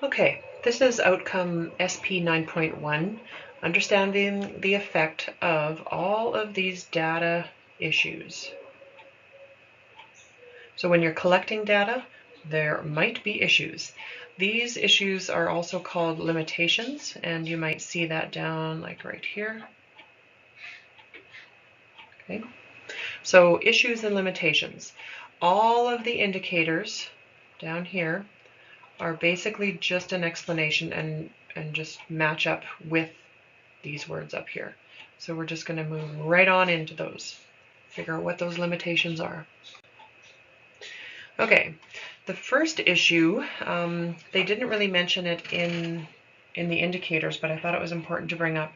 Okay, this is outcome SP 9.1, understanding the effect of all of these data issues. So when you're collecting data, there might be issues. These issues are also called limitations, and you might see that down like right here. Okay, so issues and limitations. All of the indicators down here are basically just an explanation and just match up with these words up here. So we're just going to move right on into those, figure out what those limitations are. Okay, the first issue, they didn't really mention it in the indicators, but I thought it was important to bring up.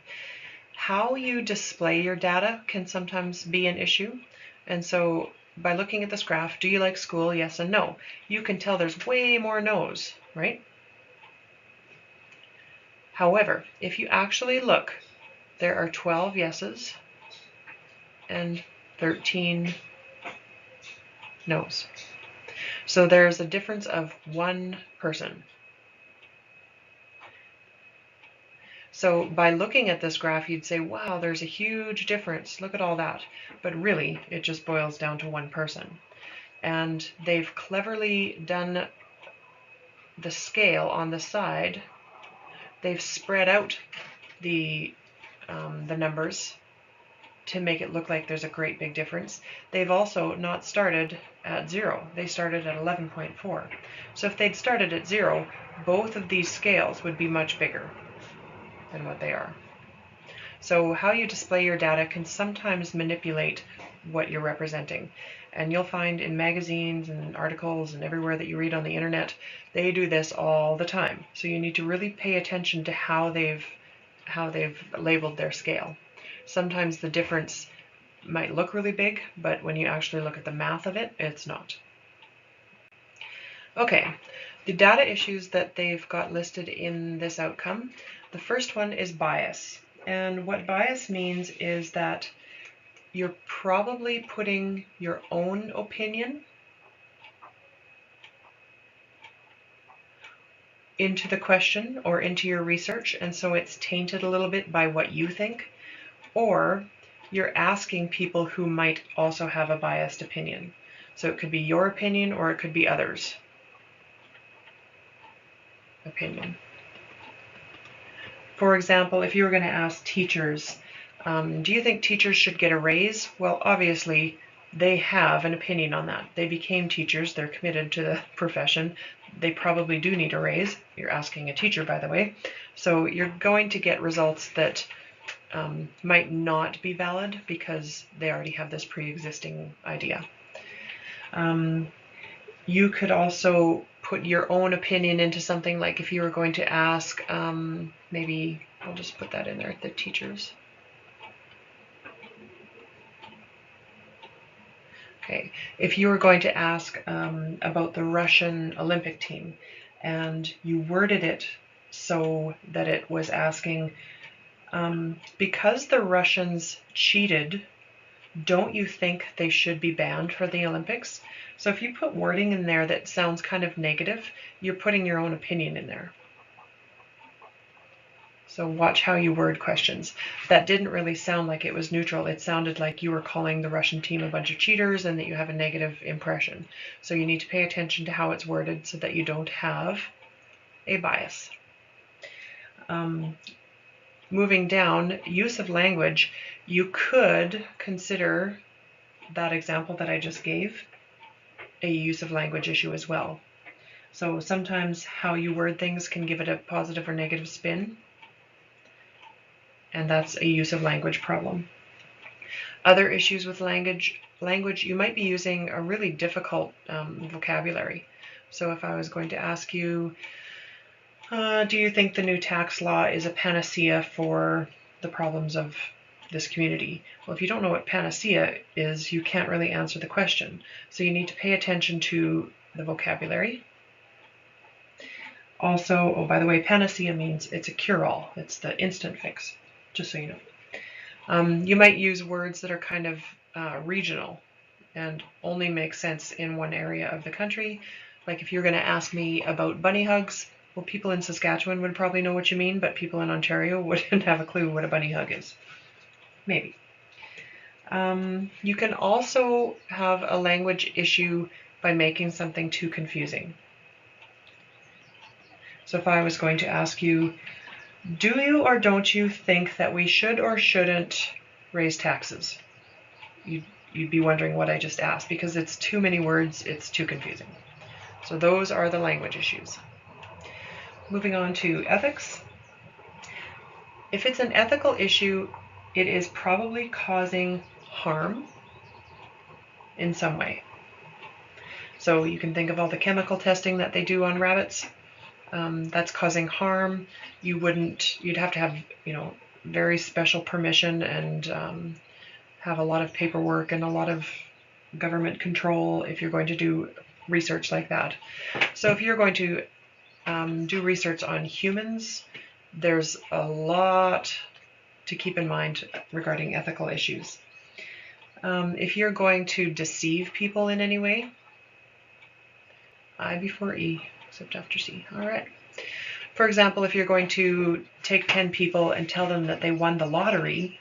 How you display your data can sometimes be an issue. And so by looking at this graph, do you like school? Yes and no. You can tell there's way more no's, right? However, if you actually look, there are 12 yeses and 13 no's. So there's a difference of one person. So by looking at this graph, you'd say, wow, there's a huge difference. Look at all that. But really, it just boils down to one person. And they've cleverly done the scale on the side. They've spread out the numbers to make it look like there's a great big difference. They've also not started at 0. They started at 11.4. So if they'd started at 0, both of these scales would be much bigger than what they are. So how you display your data can sometimes manipulate what you're representing. And you'll find in magazines and articles and everywhere that you read on the internet, they do this all the time. So you need to really pay attention to how they've labeled their scale. Sometimes the difference might look really big, but when you actually look at the math of it, it's not. Okay, the data issues that they've got listed in this outcome, the first one is bias. And what bias means is that you're probably putting your own opinion into the question or into your research, and so it's tainted a little bit by what you think, or you're asking people who might also have a biased opinion. So it could be your opinion or it could be others' opinion. For example, if you were going to ask teachers, do you think teachers should get a raise? Well, obviously, they have an opinion on that. They became teachers. They're committed to the profession. They probably do need a raise. You're asking a teacher, by the way. So you're going to get results that might not be valid because they already have this pre-existing idea. You could also put your own opinion into something, like if you were going to ask, maybe I'll just put that in there, the teachers. Okay, if you were going to ask about the Russian Olympic team and you worded it so that it was asking, because the Russians cheated, don't you think they should be banned for the Olympics? So if you put wording in there that sounds kind of negative, you're putting your own opinion in there. So watch how you word questions. That didn't really sound like it was neutral. It sounded like you were calling the Russian team a bunch of cheaters and that you have a negative impression. So you need to pay attention to how it's worded so that you don't have a bias. Moving down, use of language, you could consider that example that I just gave a use of language issue as well. So sometimes how you word things can give it a positive or negative spin, and that's a use of language problem. Other issues with language, you might be using a really difficult vocabulary. So if I was going to ask you, do you think the new tax law is a panacea for the problems of this community? Well, if you don't know what panacea is, you can't really answer the question. So you need to pay attention to the vocabulary. Also, oh, by the way, panacea means it's a cure-all. It's the instant fix, just so you know. You might use words that are kind of regional and only make sense in one area of the country. Like if you're going to ask me about bunny hugs, Well, people in Saskatchewan would probably know what you mean, but people in Ontario wouldn't have a clue what a bunny hug is. Maybe. You can also have a language issue by making something too confusing. So if I was going to ask you, do you or don't you think that we should or shouldn't raise taxes? You'd be wondering what I just asked, because it's too many words, it's too confusing. So those are the language issues. Moving on to ethics. If it's an ethical issue, it is probably causing harm in some way. So you can think of all the chemical testing that they do on rabbits. That's causing harm. You'd have to have, very special permission and have a lot of paperwork and a lot of government control if you're going to do research like that. So if you're going to do research on humans, there's a lot to keep in mind regarding ethical issues. If you're going to deceive people in any way, I before E, except after C. All right. For example, if you're going to take 10 people and tell them that they won the lottery,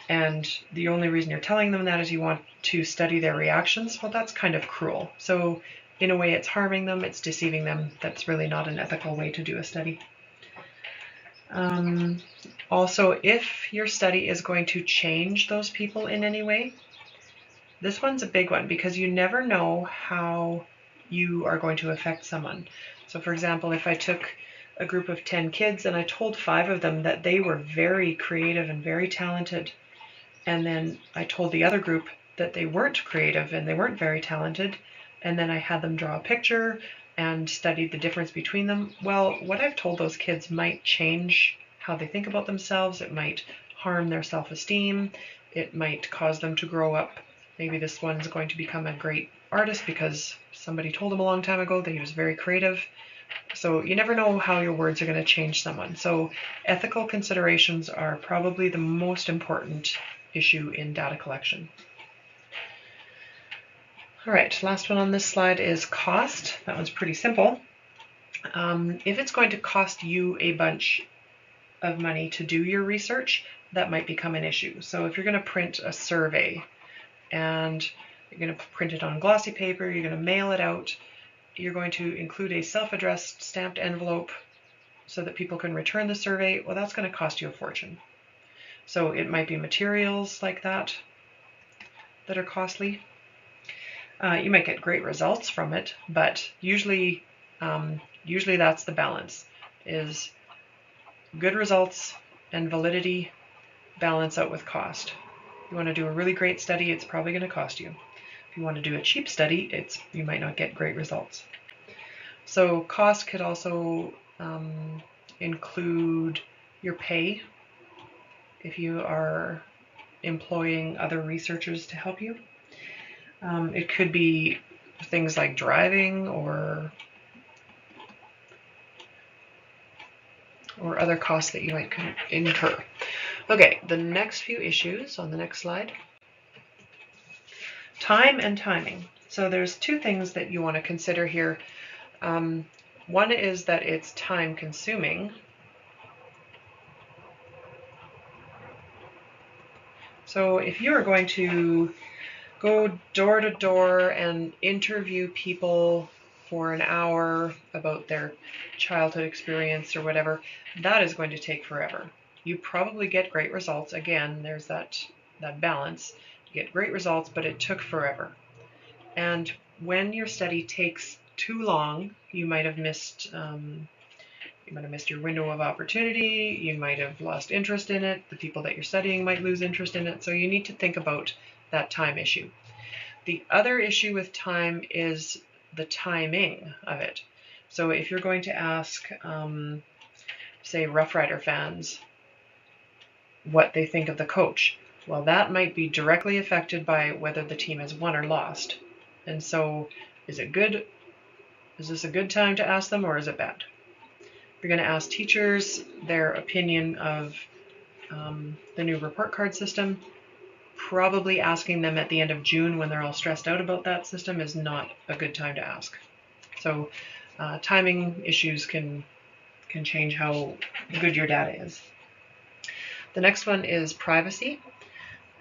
and the only reason you're telling them that is you want to study their reactions, well, that's kind of cruel. So in a way, it's harming them, it's deceiving them. That's really not an ethical way to do a study. Also, if your study is going to change those people in any way, this one's a big one, because you never know how you are going to affect someone. So for example, if I took a group of 10 kids and I told 5 of them that they were very creative and very talented, and then I told the other group that they weren't creative and they weren't very talented, and then I had them draw a picture and studied the difference between them, well, what I've told those kids might change how they think about themselves. It might harm their self-esteem. It might cause them to grow up. Maybe this one's going to become a great artist because somebody told him a long time ago that he was very creative. So you never know how your words are going to change someone. So ethical considerations are probably the most important issue in data collection. All right, last one on this slide is cost. That one's pretty simple. If it's going to cost you a bunch of money to do your research, that might become an issue. So if you're going to print a survey and you're going to print it on glossy paper, you're going to mail it out, you're going to include a self-addressed stamped envelope so that people can return the survey, well, that's going to cost you a fortune. So it might be materials like that that are costly. You might get great results from it, but usually that's the balance, is good results and validity balance out with cost. If you want to do a really great study, it's probably going to cost you. If you want to do a cheap study, you might not get great results. So cost could also include your pay if you are employing other researchers to help you. It could be things like driving or other costs that you might incur. Okay, the next few issues on the next slide. Time and timing. So there's 2 things that you want to consider here. One is that it's time consuming. So if you are going to go door to door and interview people for an hour about their childhood experience or whatever, that is going to take forever. You probably get great results. Again, there's that balance. You get great results, but it took forever. And when your study takes too long, you might have missed your window of opportunity. You might have lost interest in it. The people that you're studying might lose interest in it. So you need to think about that time issue. The other issue with time is the timing of it. So if you're going to ask, say, Rough Rider fans what they think of the coach, well, that might be directly affected by whether the team has won or lost. And so is this a good time to ask them, or is it bad? If you're going to ask teachers their opinion of the new report card system, probably asking them at the end of June when they're all stressed out about that system is not a good time to ask. So timing issues can can change how good your data is. The next one is privacy.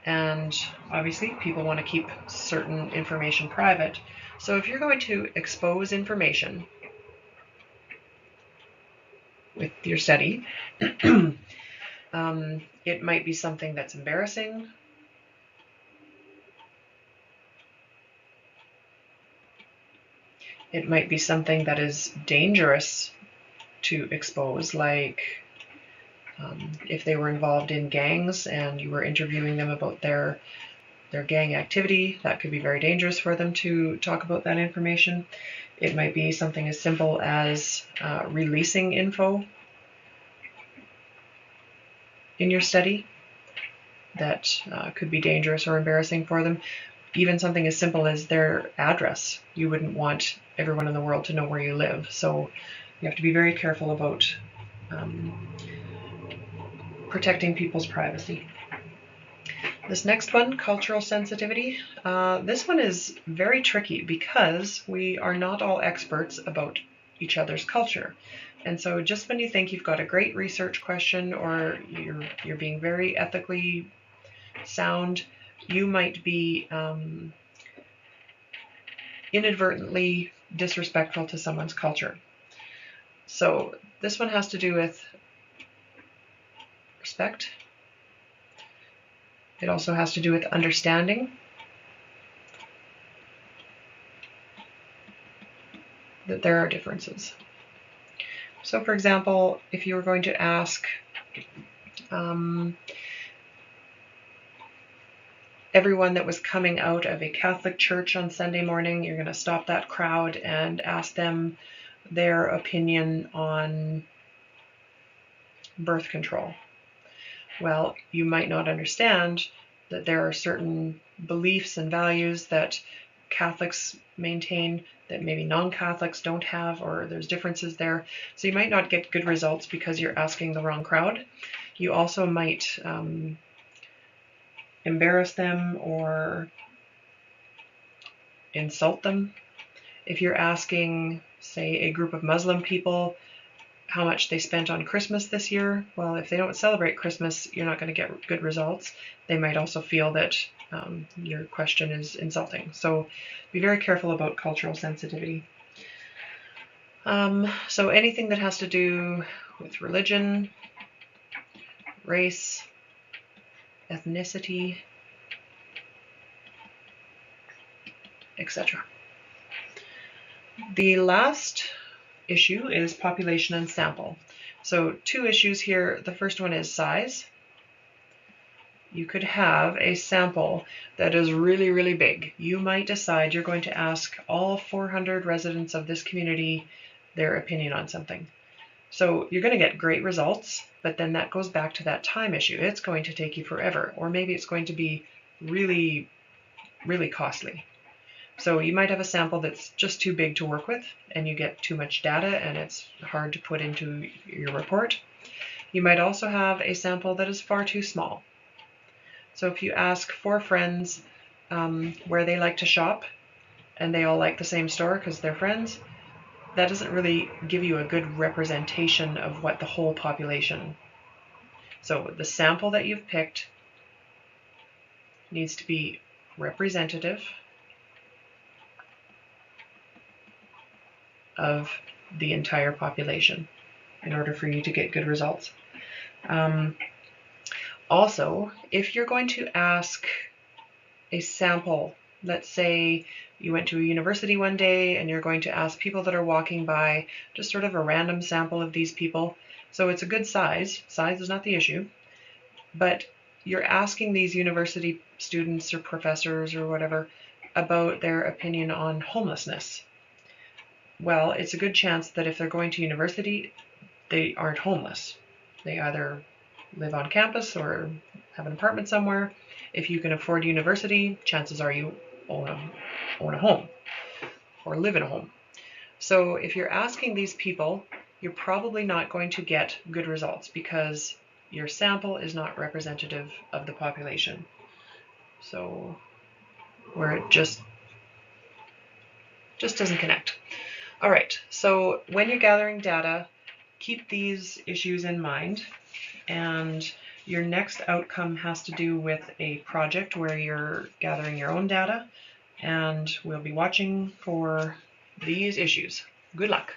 And obviously people want to keep certain information private. So if you're going to expose information with your study, it might be something that's embarrassing. It might be something that is dangerous to expose, like if they were involved in gangs and you were interviewing them about their gang activity, that could be very dangerous for them to talk about that information. It might be something as simple as releasing info in your study that could be dangerous or embarrassing for them. Even something as simple as their address. You wouldn't want everyone in the world to know where you live. So you have to be very careful about protecting people's privacy. This next one, cultural sensitivity. This one is very tricky because we are not all experts about each other's culture. And so just when you think you've got a great research question or you're being very ethically sound, you might be inadvertently disrespectful to someone's culture. So this one has to do with respect. It also has to do with understanding that there are differences. So for example, if you were going to ask everyone that was coming out of a Catholic church on Sunday morning, you're going to stop that crowd and ask them their opinion on birth control. Well, you might not understand that there are certain beliefs and values that Catholics maintain that maybe non-Catholics don't have, or there's differences there. So you might not get good results because you're asking the wrong crowd. You also might embarrass them or insult them. If you're asking, say, a group of Muslim people how much they spent on Christmas this year, well, if they don't celebrate Christmas, you're not going to get good results. They might also feel that your question is insulting. So be very careful about cultural sensitivity. So anything that has to do with religion, race, ethnicity, etc. The last issue is population and sample. So two issues here. The first one is size. You could have a sample that is really, really big. You might decide you're going to ask all 400 residents of this community their opinion on something. So you're going to get great results, but then that goes back to that time issue. It's going to take you forever, or maybe it's going to be really, really costly. So you might have a sample that's just too big to work with, and you get too much data, and it's hard to put into your report. You might also have a sample that is far too small. So if you ask 4 friends where they like to shop, and they all like the same store because they're friends, that doesn't really give you a good representation of what the whole population. So the sample that you've picked needs to be representative of the entire population in order for you to get good results. Also, if you're going to ask a sample, let's say you went to a university one day and you're going to ask people that are walking by just sort of a random sample of these people. So it's a good size. Size is not the issue. But you're asking these university students or professors or whatever about their opinion on homelessness. Well, it's a good chance that if they're going to university, they aren't homeless. They either live on campus or have an apartment somewhere. If you can afford university, chances are you own a home or live in a home. So if you're asking these people, you're probably not going to get good results because your sample is not representative of the population. So where it just doesn't connect. All right, so when you're gathering data, keep these issues in mind, and your next outcome has to do with a project where you're gathering your own data, and we'll be watching for these issues. Good luck.